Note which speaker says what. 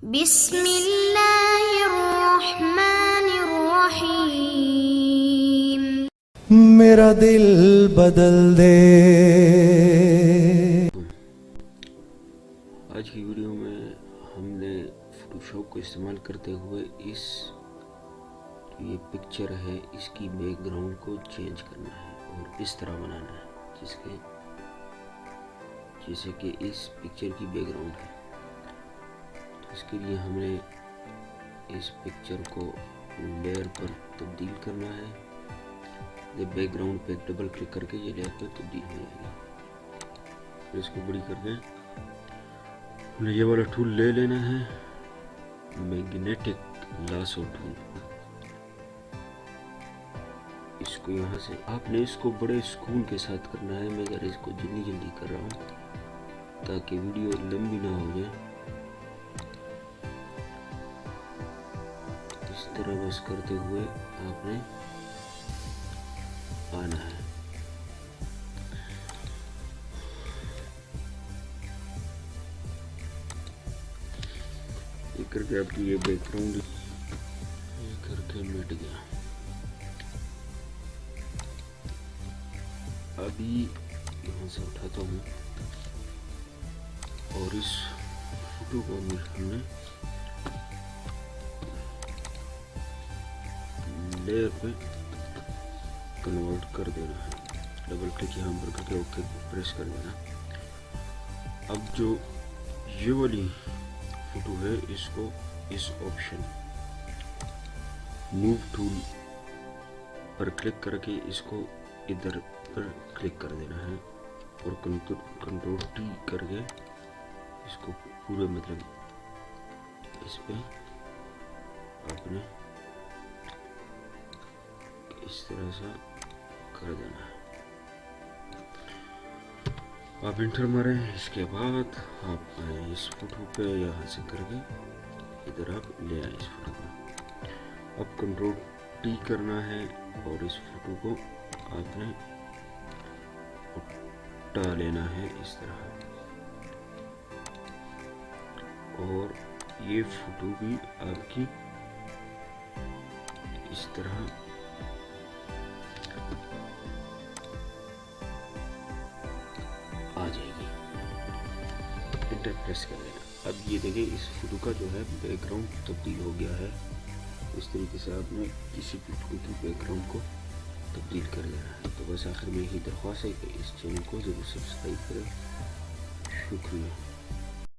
Speaker 1: बिस्मिल्लाहिर्रहमानिर्रहीम।
Speaker 2: मेरा दिल बदल दे।
Speaker 3: आज की वीडियो में हमने फोटोशॉप को इस्तेमाल करते हुए इस ये पिक्चर है इसकी बैकग्राउंड को चेंज करना है और इस तरह बनाना है जैसे कि इस पिक्चर की बैकग्राउंड है। तो इसके लिए हमें इस पिक्चर को लेयर पर तब्दील करना है। ये बैकग्राउंड पे डबल क्लिक करके ये लेयर पर तब्दील हो जाएगी। फिर इसको बड़ी करके हमने ये वाला टूल ले लेना है, मैग्नेटिक लासो टूल। इसको यहाँ से आपने इसको बड़े सुकून के साथ करना है। मैं जरा इसको जल्दी कर रहा हूँ ताकि वीडियो लंबी ना हो जाए। इस तरह बस करते हुए आपने आना है। ये करके आपकी ये बैकग्राउंड ये करके मिट गया। अभी यहाँ से उठाता हूँ और इस फोटो को हमने लेयर पे कन्वर्ट कर देना है। डबल क्लिक यहाँ पर करके ओके प्रेस कर देना। अब जो ये वाली फोटो है इसको इस ऑप्शन मूव टूल पर क्लिक करके इसको इधर पर क्लिक कर देना है और कंट्रोल टी करके इसको पूरे मतलब इस पे आपने इस तरह से कर देना है। आप इंटर मारें। इसके बाद आप इस फोटो पे यहाँ से करके इधर आप ले आए इस फोटो को। अब कंट्रोल टी करना है और इस फोटो को आपने उठा लेना है इस तरह। और ये फोटो भी आपकी इस तरह आ जाएगी। इंटर प्रेस कर लेना। अब ये देखिए इस फोटो का जो है बैकग्राउंड तब्दील हो गया है। इस तरीके से आपने किसी भी फोटो की बैकग्राउंड को तब्दील कर देना है। तो बस आखिर में यही दरख्वास्त है कि इस चैनल को जरूर सब्सक्राइब करें। शुक्रिया।